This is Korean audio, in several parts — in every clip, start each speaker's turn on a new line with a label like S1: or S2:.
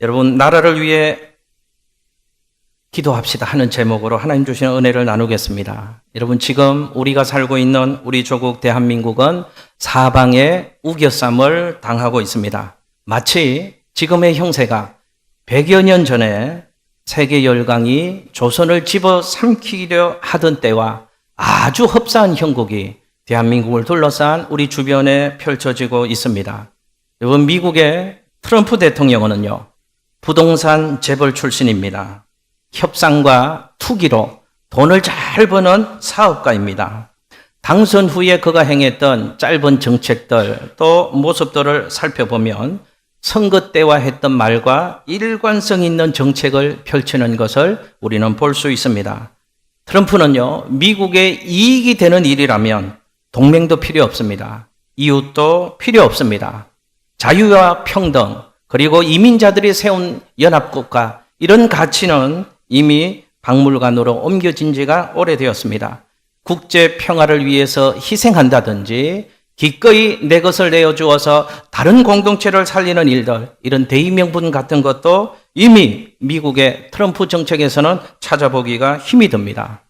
S1: 여러분, 나라를 위해 기도합시다 하는 제목으로 하나님 주시는 은혜를 나누겠습니다. 여러분, 지금 우리가 살고 있는 우리 조국 대한민국은 사방에 우겨쌈을 당하고 있습니다. 마치 지금의 형세가 100여 년 전에 세계 열강이 조선을 집어삼키려 하던 때와 아주 흡사한 형국이 대한민국을 둘러싼 우리 주변에 펼쳐지고 있습니다. 여러분, 미국의 트럼프 대통령은요, 부동산 재벌 출신입니다. 협상과 투기로 돈을 잘 버는 사업가입니다. 당선 후에 그가 행했던 짧은 정책들 또 모습들을 살펴보면 선거 때와 했던 말과 일관성 있는 정책을 펼치는 것을 우리는 볼 수 있습니다. 트럼프는요, 미국의 이익이 되는 일이라면 동맹도 필요 없습니다. 이웃도 필요 없습니다. 자유와 평등, 그리고 이민자들이 세운 연합국가, 이런 가치는 이미 박물관으로 옮겨진 지가 오래되었습니다. 국제 평화를 위해서 희생한다든지 기꺼이 내 것을 내어주어서 다른 공동체를 살리는 일들, 이런 대의명분 같은 것도 이미 미국의 트럼프 정책에서는 찾아보기가 힘이 듭니다.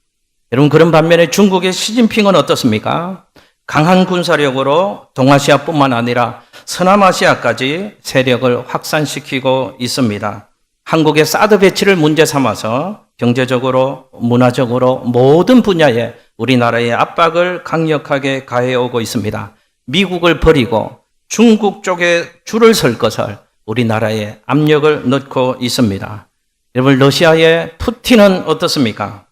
S1: 여러분, 그런 반면에 중국의 시진핑은 어떻습니까? 강한 군사력으로 동아시아뿐만 아니라 서남아시아까지 세력을 확산시키고 있습니다. 한국의 사드 배치를 문제 삼아서 경제적으로, 문화적으로 모든 분야에 우리나라의 압박을 강력하게 가해오고 있습니다. 미국을 버리고 중국 쪽에 줄을 설 것을 우리나라에 압력을 넣고 있습니다. 여러분, 러시아의 푸틴은 어떻습니까?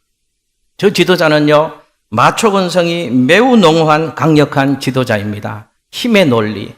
S1: 저 지도자는요, 마초 근성이 매우 농후한 강력한 지도자입니다. 힘의 논리,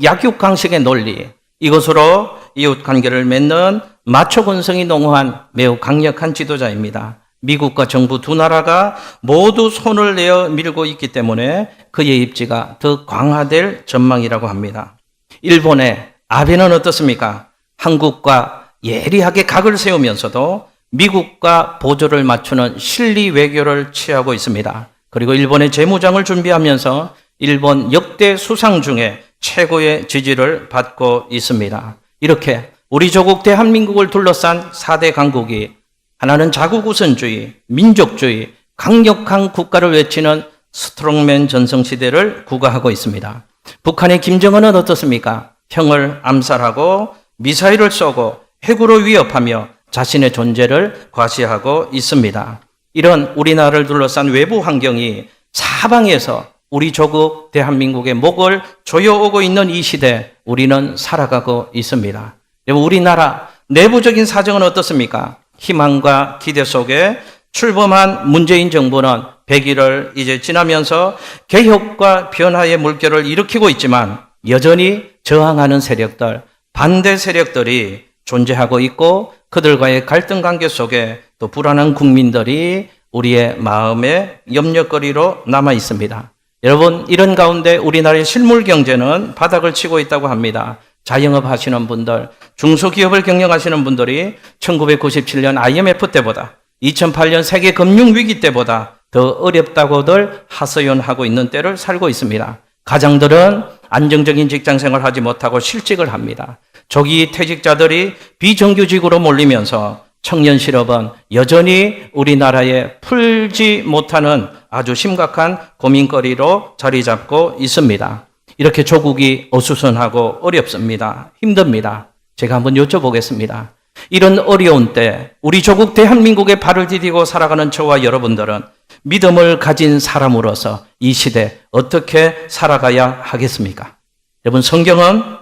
S1: 약육강식의 논리, 이것으로 이웃 관계를 맺는 마초 근성이 농후한 매우 강력한 지도자입니다. 미국과 정부 두 나라가 모두 손을 내어 밀고 있기 때문에 그의 입지가 더 강화될 전망이라고 합니다. 일본의 아베는 어떻습니까? 한국과 예리하게 각을 세우면서도 미국과 보조를 맞추는 실리 외교를 취하고 있습니다. 그리고 일본의 재무장을 준비하면서 일본 역대 수상 중에 최고의 지지를 받고 있습니다. 이렇게 우리 조국 대한민국을 둘러싼 4대 강국이 하나는 자국우선주의, 민족주의, 강력한 국가를 외치는 스트롱맨 전성시대를 구가하고 있습니다. 북한의 김정은은 어떻습니까? 형을 암살하고 미사일을 쏘고 핵으로 위협하며 자신의 존재를 과시하고 있습니다. 이런 우리나라를 둘러싼 외부 환경이 사방에서 우리 조국 대한민국의 목을 조여오고 있는 이 시대, 우리는 살아가고 있습니다. 우리나라 내부적인 사정은 어떻습니까? 희망과 기대 속에 출범한 문재인 정부는 100일을 이제 지나면서 개혁과 변화의 물결을 일으키고 있지만 여전히 저항하는 세력들, 반대 세력들이 존재하고 있고 그들과의 갈등 관계 속에 또 불안한 국민들이 우리의 마음의 염려거리로 남아 있습니다. 여러분, 이런 가운데 우리나라의 실물 경제는 바닥을 치고 있다고 합니다. 자영업 하시는 분들, 중소기업을 경영하시는 분들이 1997년 IMF 때보다 2008년 세계 금융위기 때보다 더 어렵다고들 하소연하고 있는 때를 살고 있습니다. 가장들은 안정적인 직장생활을 하지 못하고 실직을 합니다. 조기 퇴직자들이 비정규직으로 몰리면서 청년 실업은 여전히 우리나라에 풀지 못하는 아주 심각한 고민거리로 자리 잡고 있습니다. 이렇게 조국이 어수선하고 어렵습니다. 힘듭니다. 제가 한번 여쭤보겠습니다. 이런 어려운 때 우리 조국 대한민국에 발을 디디고 살아가는 저와 여러분들은 믿음을 가진 사람으로서 이 시대 어떻게 살아가야 하겠습니까? 여러분, 성경은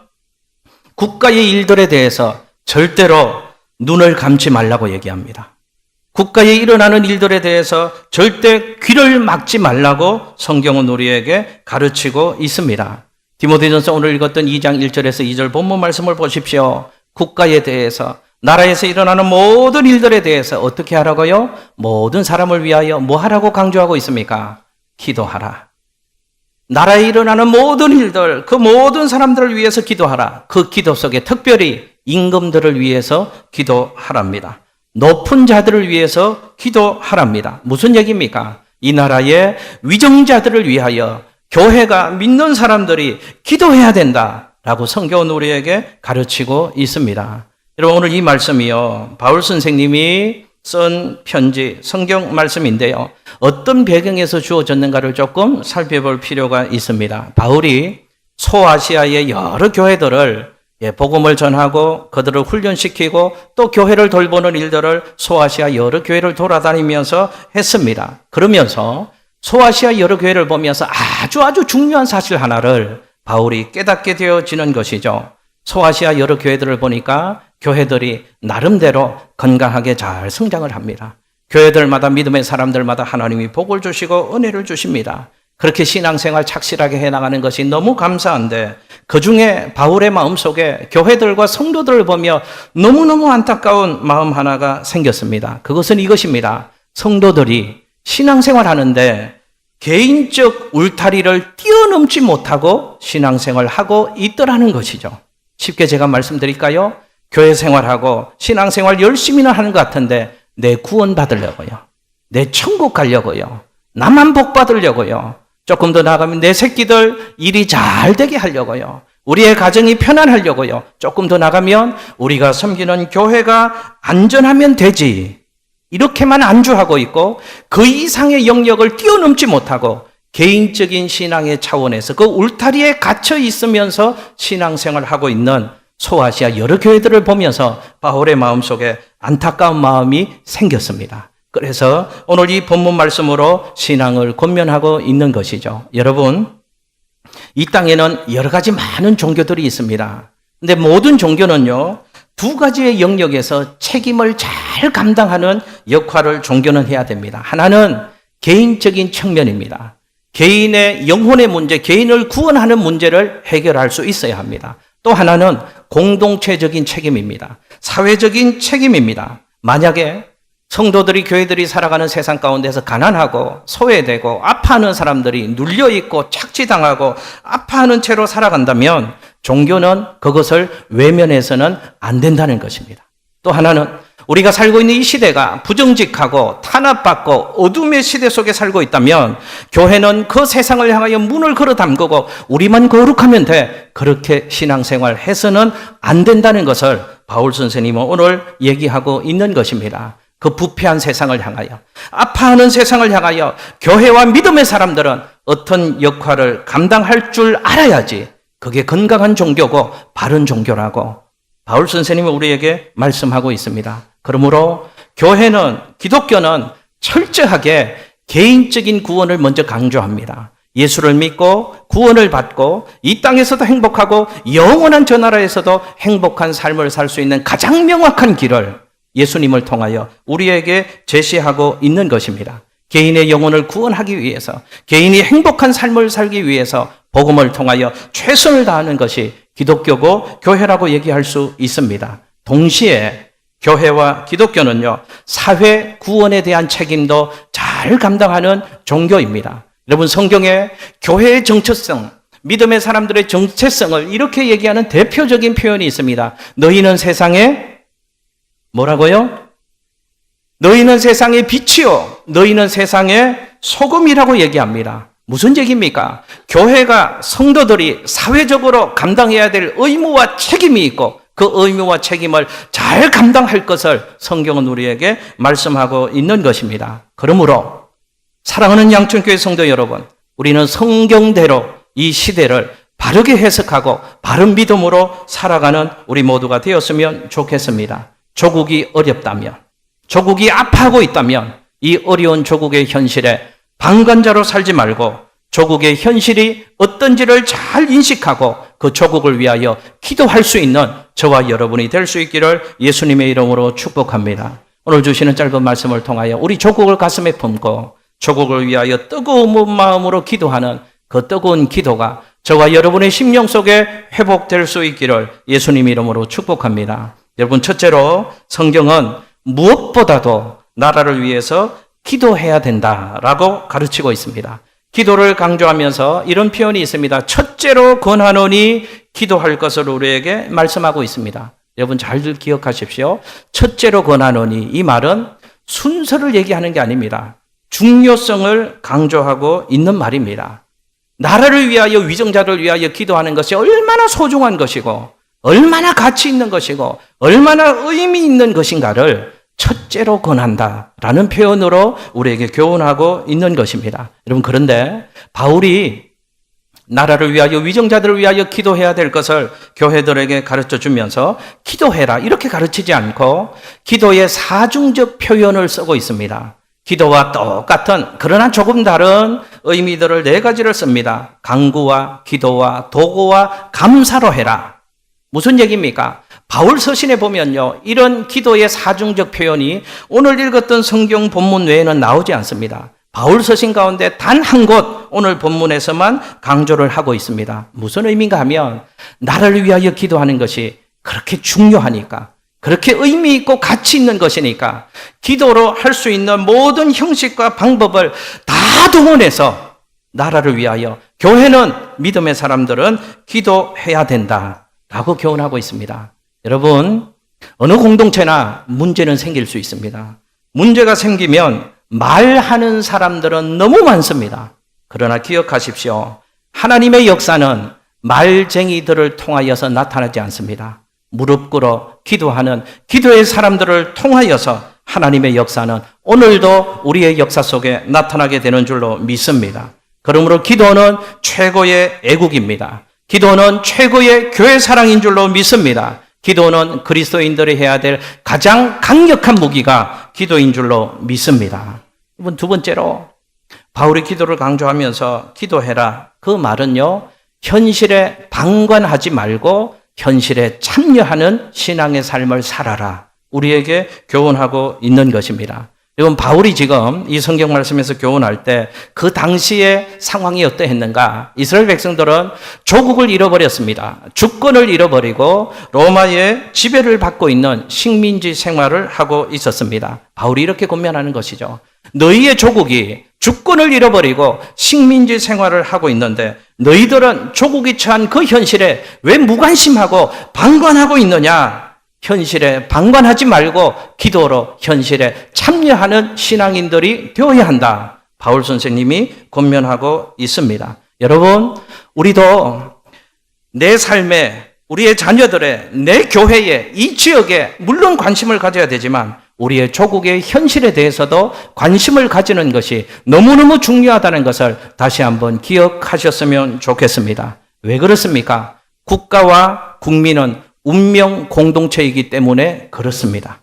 S1: 국가의 일들에 대해서 절대로 눈을 감지 말라고 얘기합니다. 국가에 일어나는 일들에 대해서 절대 귀를 막지 말라고 성경은 우리에게 가르치고 있습니다. 디모데전서 오늘 읽었던 2장 1절에서 2절 본문 말씀을 보십시오. 국가에 대해서, 나라에서 일어나는 모든 일들에 대해서 어떻게 하라고요? 모든 사람을 위하여 뭐 하라고 강조하고 있습니까? 기도하라. 나라에 일어나는 모든 일들, 그 모든 사람들을 위해서 기도하라. 그 기도 속에 특별히 임금들을 위해서 기도하랍니다. 높은 자들을 위해서 기도하랍니다. 무슨 얘기입니까? 이 나라의 위정자들을 위하여 교회가 믿는 사람들이 기도해야 된다라고 성경은 우리에게 가르치고 있습니다. 여러분, 오늘 이 말씀이요, 바울 선생님이 쓴 편지, 성경 말씀인데요. 어떤 배경에서 주어졌는가를 조금 살펴볼 필요가 있습니다. 바울이 소아시아의 여러 교회들을 복음을 전하고 그들을 훈련시키고 또 교회를 돌보는 일들을 소아시아 여러 교회를 돌아다니면서 했습니다. 그러면서 소아시아 여러 교회를 보면서 아주 중요한 사실 하나를 바울이 깨닫게 되어지는 것이죠. 소아시아 여러 교회들을 보니까 교회들이 나름대로 건강하게 잘 성장을 합니다. 교회들마다 믿음의 사람들마다 하나님이 복을 주시고 은혜를 주십니다. 그렇게 신앙생활 착실하게 해나가는 것이 너무 감사한데 그중에 바울의 마음속에 교회들과 성도들을 보며 너무너무 안타까운 마음 하나가 생겼습니다. 그것은 이것입니다. 성도들이 신앙생활 하는데 개인적 울타리를 뛰어넘지 못하고 신앙생활을 하고 있더라는 것이죠. 쉽게 제가 말씀드릴까요? 교회 생활하고 신앙생활 열심히는 하는 것 같은데 내 구원 받으려고요. 내 천국 가려고요. 나만 복 받으려고요. 조금 더 나아가면 내 새끼들 일이 잘 되게 하려고요. 우리의 가정이 편안하려고요. 조금 더 나가면 우리가 섬기는 교회가 안전하면 되지. 이렇게만 안주하고 있고 그 이상의 영역을 뛰어넘지 못하고 개인적인 신앙의 차원에서 그 울타리에 갇혀 있으면서 신앙생활을 하고 있는 소아시아 여러 교회들을 보면서 바울의 마음속에 안타까운 마음이 생겼습니다. 그래서 오늘 이 본문 말씀으로 신앙을 권면하고 있는 것이죠. 여러분, 이 땅에는 여러 가지 많은 종교들이 있습니다. 근데 모든 종교는요, 두 가지의 영역에서 책임을 잘 감당하는 역할을 종교는 해야 됩니다. 하나는 개인적인 측면입니다. 개인의 영혼의 문제, 개인을 구원하는 문제를 해결할 수 있어야 합니다. 또 하나는 공동체적인 책임입니다. 사회적인 책임입니다. 만약에 성도들이, 교회들이 살아가는 세상 가운데서 가난하고 소외되고 아파하는 사람들이 눌려있고 착취당하고 아파하는 채로 살아간다면 종교는 그것을 외면해서는 안 된다는 것입니다. 또 하나는 우리가 살고 있는 이 시대가 부정직하고 탄압받고 어둠의 시대 속에 살고 있다면 교회는 그 세상을 향하여 문을 걸어 담그고 우리만 거룩하면 돼. 그렇게 신앙생활 해서는 안 된다는 것을 바울 선생님은 오늘 얘기하고 있는 것입니다. 그 부패한 세상을 향하여, 아파하는 세상을 향하여 교회와 믿음의 사람들은 어떤 역할을 감당할 줄 알아야지 그게 건강한 종교고 바른 종교라고 바울 선생님은 우리에게 말씀하고 있습니다. 그러므로 교회는, 기독교는 철저하게 개인적인 구원을 먼저 강조합니다. 예수를 믿고 구원을 받고 이 땅에서도 행복하고 영원한 저 나라에서도 행복한 삶을 살 수 있는 가장 명확한 길을 예수님을 통하여 우리에게 제시하고 있는 것입니다. 개인의 영혼을 구원하기 위해서, 개인이 행복한 삶을 살기 위해서 복음을 통하여 최선을 다하는 것이 기독교고 교회라고 얘기할 수 있습니다. 동시에 교회와 기독교는요, 사회 구원에 대한 책임도 잘 감당하는 종교입니다. 여러분, 성경에 교회의 정체성, 믿음의 사람들의 정체성을 이렇게 얘기하는 대표적인 표현이 있습니다. 너희는 세상에 뭐라고요? 너희는 세상의 빛이요, 너희는 세상의 소금이라고 얘기합니다. 무슨 얘기입니까? 교회가, 성도들이 사회적으로 감당해야 될 의무와 책임이 있고 그 의무와 책임을 잘 감당할 것을 성경은 우리에게 말씀하고 있는 것입니다. 그러므로 사랑하는 양천교회 성도 여러분, 우리는 성경대로 이 시대를 바르게 해석하고 바른 믿음으로 살아가는 우리 모두가 되었으면 좋겠습니다. 조국이 어렵다면, 조국이 아파하고 있다면 이 어려운 조국의 현실에 방관자로 살지 말고 조국의 현실이 어떤지를 잘 인식하고 그 조국을 위하여 기도할 수 있는 저와 여러분이 될 수 있기를 예수님의 이름으로 축복합니다. 오늘 주시는 짧은 말씀을 통하여 우리 조국을 가슴에 품고 조국을 위하여 뜨거운 마음으로 기도하는 그 뜨거운 기도가 저와 여러분의 심령 속에 회복될 수 있기를 예수님 이름으로 축복합니다. 여러분, 첫째로 성경은 무엇보다도 나라를 위해서 기도해야 된다라고 가르치고 있습니다. 기도를 강조하면서 이런 표현이 있습니다. 첫째로 권하노니 기도할 것을 우리에게 말씀하고 있습니다. 여러분 잘 기억하십시오. 첫째로 권하노니, 이 말은 순서를 얘기하는 게 아닙니다. 중요성을 강조하고 있는 말입니다. 나라를 위하여, 위정자를 위하여 기도하는 것이 얼마나 소중한 것이고 얼마나 가치 있는 것이고 얼마나 의미 있는 것인가를 첫째로 권한다라는 표현으로 우리에게 교훈하고 있는 것입니다. 여러분, 그런데 바울이 나라를 위하여, 위정자들을 위하여 기도해야 될 것을 교회들에게 가르쳐 주면서 기도해라 이렇게 가르치지 않고 기도의 사중적 표현을 쓰고 있습니다. 기도와 똑같은 그러나 조금 다른 의미들을 4가지를 씁니다. 간구와 기도와 도구와 감사로 해라. 무슨 얘기입니까? 바울 서신에 보면요, 이런 기도의 사중적 표현이 오늘 읽었던 성경 본문 외에는 나오지 않습니다. 바울 서신 가운데 단 한 곳 오늘 본문에서만 강조를 하고 있습니다. 무슨 의미인가 하면 나를 위하여 기도하는 것이 그렇게 중요하니까, 그렇게 의미 있고 가치 있는 것이니까 기도로 할 수 있는 모든 형식과 방법을 다 동원해서 나라를 위하여, 교회는, 믿음의 사람들은 기도해야 된다라고 교훈하고 있습니다. 여러분, 어느 공동체나 문제는 생길 수 있습니다. 문제가 생기면 말하는 사람들은 너무 많습니다. 그러나 기억하십시오. 하나님의 역사는 말쟁이들을 통하여서 나타나지 않습니다. 무릎 꿇어 기도하는 기도의 사람들을 통하여서 하나님의 역사는 오늘도 우리의 역사 속에 나타나게 되는 줄로 믿습니다. 그러므로 기도는 최고의 애국입니다. 기도는 최고의 교회 사랑인 줄로 믿습니다. 기도는 그리스도인들이 해야 될 가장 강력한 무기가 기도인 줄로 믿습니다. 이번 2번째로 바울이 기도를 강조하면서 기도해라. 그 말은요, 현실에 방관하지 말고 현실에 참여하는 신앙의 삶을 살아라. 우리에게 교훈하고 있는 것입니다. 여러분, 바울이 지금 이 성경 말씀에서 교훈할 때 그 당시의 상황이 어떠했는가? 이스라엘 백성들은 조국을 잃어버렸습니다. 주권을 잃어버리고 로마의 지배를 받고 있는 식민지 생활을 하고 있었습니다. 바울이 이렇게 권면하는 것이죠. 너희의 조국이 주권을 잃어버리고 식민지 생활을 하고 있는데 너희들은 조국이 처한 그 현실에 왜 무관심하고 방관하고 있느냐? 현실에 방관하지 말고 기도로 현실에 참여하는 신앙인들이 되어야 한다. 바울 선생님이 권면하고 있습니다. 여러분, 우리도 내 삶에, 우리의 자녀들의, 내 교회에, 이 지역에 물론 관심을 가져야 되지만 우리의 조국의 현실에 대해서도 관심을 가지는 것이 너무너무 중요하다는 것을 다시 한번 기억하셨으면 좋겠습니다. 왜 그렇습니까? 국가와 국민은 운명 공동체이기 때문에 그렇습니다.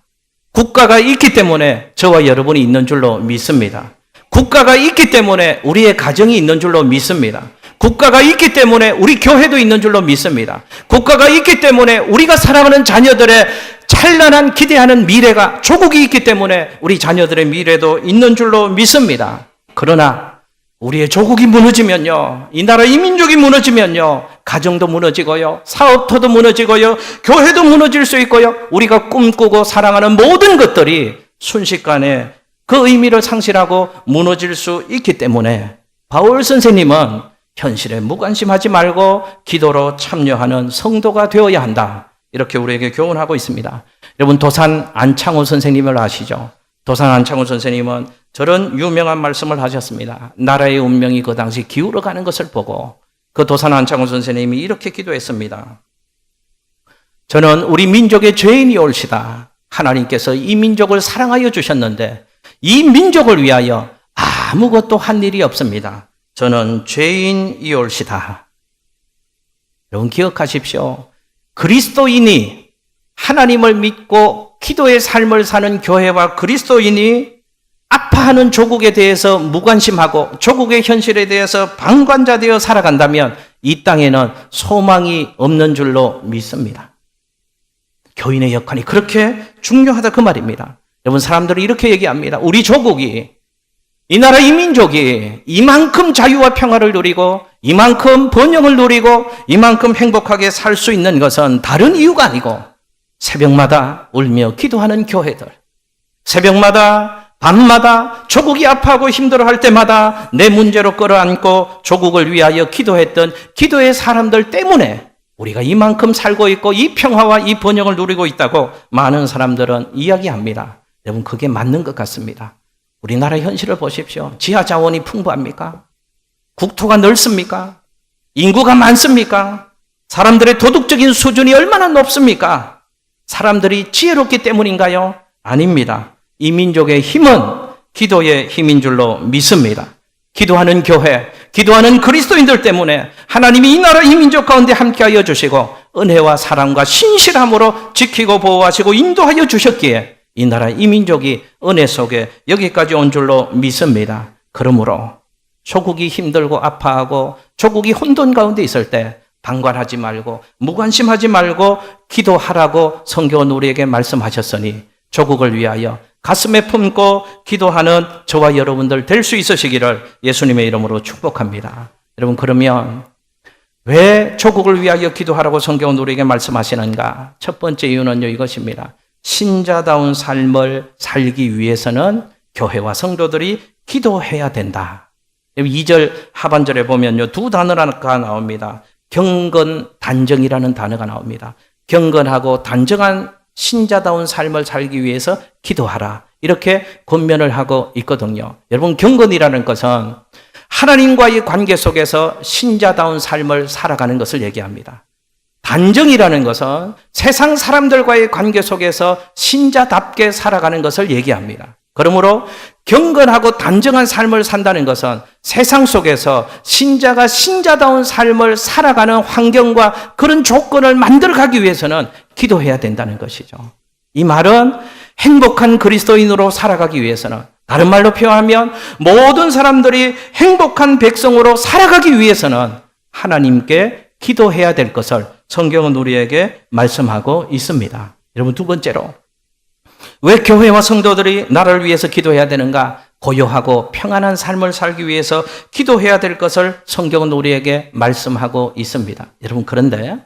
S1: 국가가 있기 때문에 저와 여러분이 있는 줄로 믿습니다. 국가가 있기 때문에 우리의 가정이 있는 줄로 믿습니다. 국가가 있기 때문에 우리 교회도 있는 줄로 믿습니다. 국가가 있기 때문에 우리가 사랑하는 자녀들의 찬란한 기대하는 미래가, 조국이 있기 때문에 우리 자녀들의 미래도 있는 줄로 믿습니다. 그러나 우리의 조국이 무너지면요, 이 나라 이 민족이 무너지면요, 가정도 무너지고요, 사업터도 무너지고요, 교회도 무너질 수 있고요, 우리가 꿈꾸고 사랑하는 모든 것들이 순식간에 그 의미를 상실하고 무너질 수 있기 때문에 바울 선생님은 현실에 무관심하지 말고 기도로 참여하는 성도가 되어야 한다. 이렇게 우리에게 교훈하고 있습니다. 여러분, 도산 안창호 선생님을 아시죠? 도산 안창호 선생님은 저런 유명한 말씀을 하셨습니다. 나라의 운명이 그 당시 기울어가는 것을 보고 그 도산 안창호 선생님이 이렇게 기도했습니다. 저는 우리 민족의 죄인이 올시다. 하나님께서 이 민족을 사랑하여 주셨는데 이 민족을 위하여 아무것도 한 일이 없습니다. 저는 죄인이 올시다. 여러분, 기억하십시오. 그리스도인이, 하나님을 믿고 기도의 삶을 사는 교회와 그리스도인이 아파하는 조국에 대해서 무관심하고 조국의 현실에 대해서 방관자되어 살아간다면 이 땅에는 소망이 없는 줄로 믿습니다. 교인의 역할이 그렇게 중요하다, 그 말입니다. 여러분, 사람들이 이렇게 얘기합니다. 우리 조국이, 이 나라 이 민족이 이만큼 자유와 평화를 누리고 이만큼 번영을 누리고 이만큼 행복하게 살 수 있는 것은 다른 이유가 아니고 새벽마다 울며 기도하는 교회들, 새벽마다 밤마다 조국이 아파하고 힘들어할 때마다 내 문제로 끌어안고 조국을 위하여 기도했던 기도의 사람들 때문에 우리가 이만큼 살고 있고 이 평화와 이 번영을 누리고 있다고 많은 사람들은 이야기합니다. 여러분, 그게 맞는 것 같습니다. 우리나라 현실을 보십시오. 지하 자원이 풍부합니까? 국토가 넓습니까? 인구가 많습니까? 사람들의 도덕적인 수준이 얼마나 높습니까? 사람들이 지혜롭기 때문인가요? 아닙니다. 이 민족의 힘은 기도의 힘인 줄로 믿습니다. 기도하는 교회, 기도하는 그리스도인들 때문에 하나님이 이 나라 이 민족 가운데 함께하여 주시고 은혜와 사랑과 신실함으로 지키고 보호하시고 인도하여 주셨기에 이 나라 이 민족이 은혜 속에 여기까지 온 줄로 믿습니다. 그러므로 조국이 힘들고 아파하고 조국이 혼돈 가운데 있을 때 방관하지 말고 무관심하지 말고 기도하라고 성경은 우리에게 말씀하셨으니 조국을 위하여 가슴에 품고 기도하는 저와 여러분들 될 수 있으시기를 예수님의 이름으로 축복합니다. 여러분, 그러면 왜 조국을 위하여 기도하라고 성경은 우리에게 말씀하시는가? 첫 번째 이유는요, 이것입니다. 신자다운 삶을 살기 위해서는 교회와 성도들이 기도해야 된다. 2절 하반절에 보면요, 두 단어가 나옵니다. 경건, 단정이라는 단어가 나옵니다. 경건하고 단정한 신자다운 삶을 살기 위해서 기도하라. 이렇게 권면을 하고 있거든요. 여러분, 경건이라는 것은 하나님과의 관계 속에서 신자다운 삶을 살아가는 것을 얘기합니다. 단정이라는 것은 세상 사람들과의 관계 속에서 신자답게 살아가는 것을 얘기합니다. 그러므로 경건하고 단정한 삶을 산다는 것은 세상 속에서 신자가 신자다운 삶을 살아가는 환경과 그런 조건을 만들어가기 위해서는 기도해야 된다는 것이죠. 이 말은 행복한 그리스도인으로 살아가기 위해서는, 다른 말로 표현하면 모든 사람들이 행복한 백성으로 살아가기 위해서는 하나님께 기도해야 될 것을 성경은 우리에게 말씀하고 있습니다. 여러분, 두 번째로 왜 교회와 성도들이 나라를 위해서 기도해야 되는가? 고요하고 평안한 삶을 살기 위해서 기도해야 될 것을 성경은 우리에게 말씀하고 있습니다. 여러분, 그런데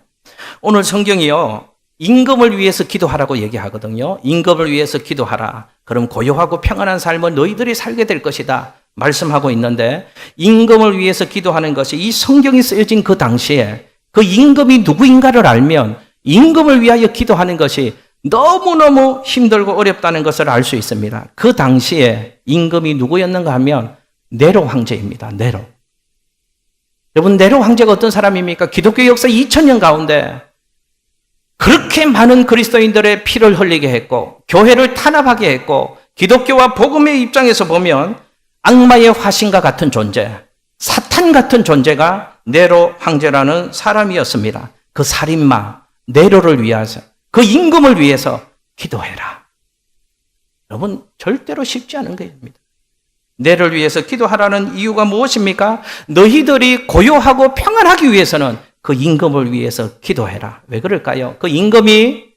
S1: 오늘 성경이요, 임금을 위해서 기도하라고 얘기하거든요. 임금을 위해서 기도하라. 그럼 고요하고 평안한 삶을 너희들이 살게 될 것이다 말씀하고 있는데, 임금을 위해서 기도하는 것이 이 성경이 쓰여진 그 당시에 그 임금이 누구인가를 알면 임금을 위하여 기도하는 것이 너무너무 힘들고 어렵다는 것을 알 수 있습니다. 그 당시에 임금이 누구였는가 하면 네로 황제입니다. 네로. 여러분, 네로 황제가 어떤 사람입니까? 기독교 역사 2000년 가운데 그렇게 많은 그리스도인들의 피를 흘리게 했고 교회를 탄압하게 했고 기독교와 복음의 입장에서 보면 악마의 화신과 같은 존재, 사탄 같은 존재가 네로 황제라는 사람이었습니다. 그 살인마 네로를 위해서, 그 임금을 위해서 기도해라. 여러분, 절대로 쉽지 않은 것입니다. 네로를 위해서 기도하라는 이유가 무엇입니까? 너희들이 고요하고 평안하기 위해서는 그 임금을 위해서 기도해라. 왜 그럴까요? 그 임금이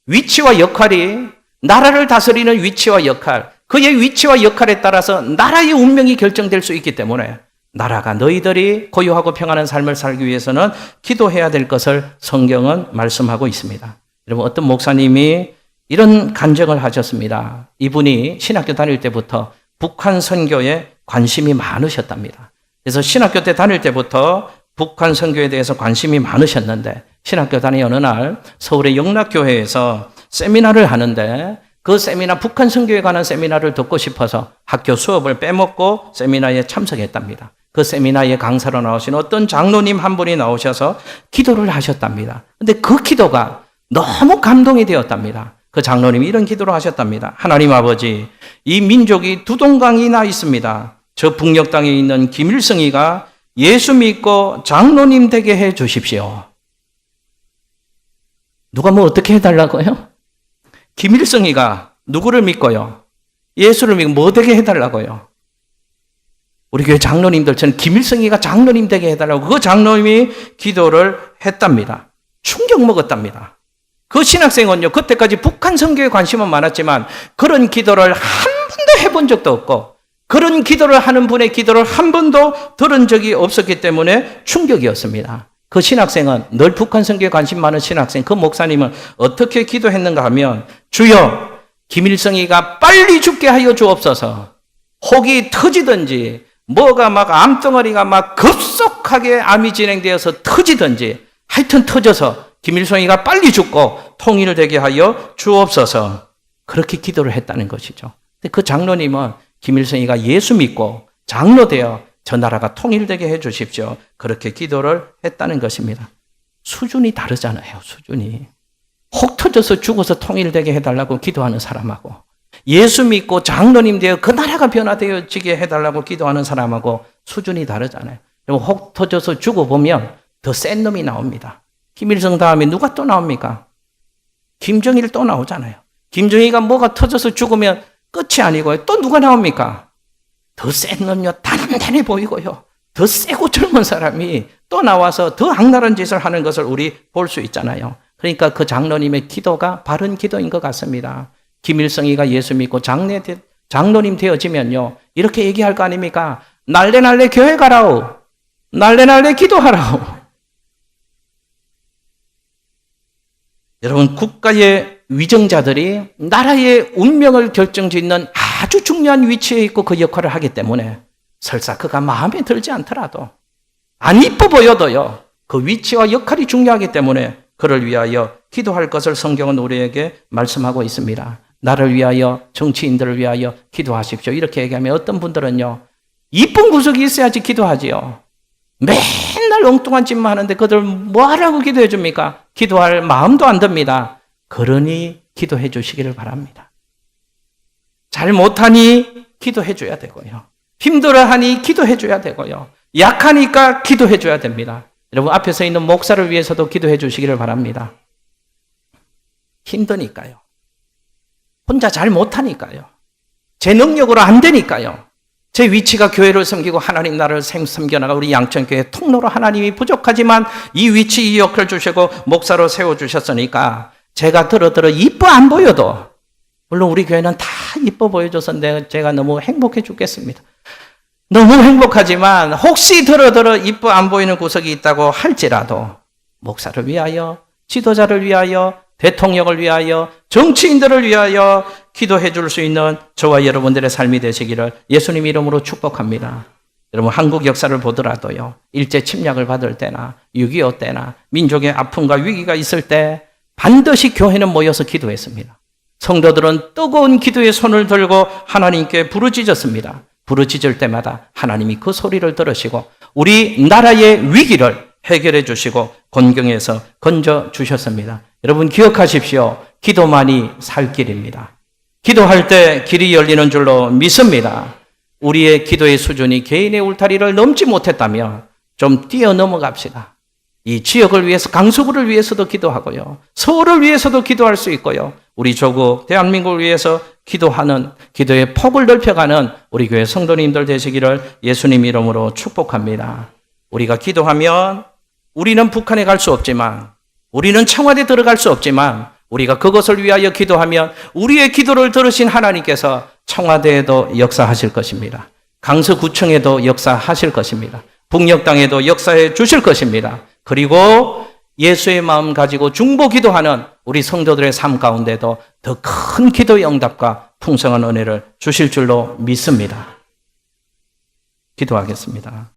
S1: 위치와 역할이, 나라를 다스리는 위치와 역할, 그의 위치와 역할에 따라서 나라의 운명이 결정될 수 있기 때문에 나라가, 너희들이 고요하고 평안한 삶을 살기 위해서는 기도해야 될 것을 성경은 말씀하고 있습니다. 여러분, 어떤 목사님이 이런 간증을 하셨습니다. 이분이 신학교 다닐 때부터 북한 선교에 관심이 많으셨답니다. 그래서 신학교 때 다닐 때부터 북한 선교에 대해서 관심이 많으셨는데 신학교 다니는 어느 날 서울의 영락교회에서 세미나를 하는데 그 세미나, 북한 선교에 관한 세미나를 듣고 싶어서 학교 수업을 빼먹고 세미나에 참석했답니다. 그 세미나에 강사로 나오신 어떤 장로님 한 분이 나오셔서 기도를 하셨답니다. 근데 그 기도가 너무 감동이 되었답니다. 그 장로님이 이런 기도를 하셨답니다. 하나님 아버지, 이 민족이 두 동강이 나 있습니다. 저 북녘 땅에 있는 김일성이가 예수 믿고 장로님 되게 해 주십시오. 누가 뭐 어떻게 해달라고요? 김일성이가 누구를 믿고요? 예수를 믿고 뭐 되게 해달라고요? 우리 교회 장로님들처럼 김일성이가 장로님 되게 해달라고 그 장로님이 기도를 했답니다. 충격 먹었답니다. 그 신학생은요, 그때까지 북한 선교에 관심은 많았지만 그런 기도를 한 번도 해본 적도 없고 그런 기도를 하는 분의 기도를 한 번도 들은 적이 없었기 때문에 충격이었습니다. 그 신학생은, 늘 북한 선교에 관심 많은 신학생, 그 목사님은 어떻게 기도했는가 하면, 주여, 김일성이가 빨리 죽게 하여 주옵소서. 혹이 터지든지 뭐가 막 암덩어리가 막 급속하게 암이 진행되어서 터지든지 하여튼 터져서 김일성이가 빨리 죽고 통일을 되게 하여 주옵소서. 그렇게 기도를 했다는 것이죠. 근데 그 장로님은 김일성이가 예수 믿고 장로 되어 저 나라가 통일되게 해 주십시오. 그렇게 기도를 했다는 것입니다. 수준이 다르잖아요. 수준이. 혹 터져서 죽어서 통일되게 해달라고 기도하는 사람하고 예수 믿고 장로님 되어 그 나라가 변화되어지게 해달라고 기도하는 사람하고 수준이 다르잖아요. 혹 터져서 죽어보면 더 센 놈이 나옵니다. 김일성 다음에 누가 또 나옵니까? 김정일 또 나오잖아요. 김정일가 뭐가 터져서 죽으면 끝이 아니고요. 또 누가 나옵니까? 더 센 놈요. 단단해 보이고요. 더 세고 젊은 사람이 또 나와서 더 악랄한 짓을 하는 것을 우리 볼 수 있잖아요. 그러니까 그 장로님의 기도가 바른 기도인 것 같습니다. 김일성이가 예수 믿고 장로님 되어지면요. 이렇게 얘기할 거 아닙니까? 날래날래 교회 가라오. 날래날래 기도하라오. 여러분, 국가의 위정자들이 나라의 운명을 결정짓는 아주 중요한 위치에 있고 그 역할을 하기 때문에 설사 그가 마음에 들지 않더라도 안 이뻐 보여도요. 그 위치와 역할이 중요하기 때문에 그를 위하여 기도할 것을 성경은 우리에게 말씀하고 있습니다. 나를 위하여, 정치인들을 위하여 기도하십시오. 이렇게 얘기하면 어떤 분들은요. 이쁜 구석이 있어야지 기도하지요. 맨날 엉뚱한 짓만 하는데 그들 뭐하라고 기도해 줍니까? 기도할 마음도 안 듭니다. 그러니 기도해 주시기를 바랍니다. 잘 못하니 기도해 줘야 되고요. 힘들어하니 기도해 줘야 되고요. 약하니까 기도해 줘야 됩니다. 여러분 앞에 서 있는 목사를 위해서도 기도해 주시기를 바랍니다. 힘드니까요. 혼자 잘 못하니까요. 제 능력으로 안 되니까요. 제 위치가 교회를 섬기고 하나님 나라를 섬겨나가 우리 양천교회 통로로 하나님이 부족하지만 이 위치 이 역할을 주시고 목사로 세워주셨으니까 제가 들어 이뻐 안 보여도 물론 우리 교회는 다 이뻐 보여줘서 제가 너무 행복해 죽겠습니다. 너무 행복하지만 혹시 들어 이뻐 안 보이는 구석이 있다고 할지라도 목사를 위하여, 지도자를 위하여, 대통령을 위하여, 정치인들을 위하여 기도해 줄 수 있는 저와 여러분들의 삶이 되시기를 예수님 이름으로 축복합니다. 여러분 한국 역사를 보더라도요. 일제 침략을 받을 때나 6.25 때나 민족의 아픔과 위기가 있을 때 반드시 교회는 모여서 기도했습니다. 성도들은 뜨거운 기도의 손을 들고 하나님께 부르짖었습니다. 부르짖을 때마다 하나님이 그 소리를 들으시고 우리 나라의 위기를 해결해 주시고 권경에서 건져 주셨습니다. 여러분 기억하십시오. 기도만이 살 길입니다. 기도할 때 길이 열리는 줄로 믿습니다. 우리의 기도의 수준이 개인의 울타리를 넘지 못했다면 좀 뛰어넘어 갑시다. 이 지역을 위해서 강서구를 위해서도 기도하고요. 서울을 위해서도 기도할 수 있고요. 우리 조국 대한민국을 위해서 기도하는 기도의 폭을 넓혀가는 우리 교회 성도님들 되시기를 예수님 이름으로 축복합니다. 우리가 기도하면 우리는 북한에 갈 수 없지만 우리는 청와대 들어갈 수 없지만 우리가 그것을 위하여 기도하면 우리의 기도를 들으신 하나님께서 청와대에도 역사하실 것입니다. 강서구청에도 역사하실 것입니다. 북녘 땅에도 역사해 주실 것입니다. 그리고 예수의 마음 가지고 중보 기도하는 우리 성도들의 삶 가운데도 더 큰 기도의 응답과 풍성한 은혜를 주실 줄로 믿습니다. 기도하겠습니다.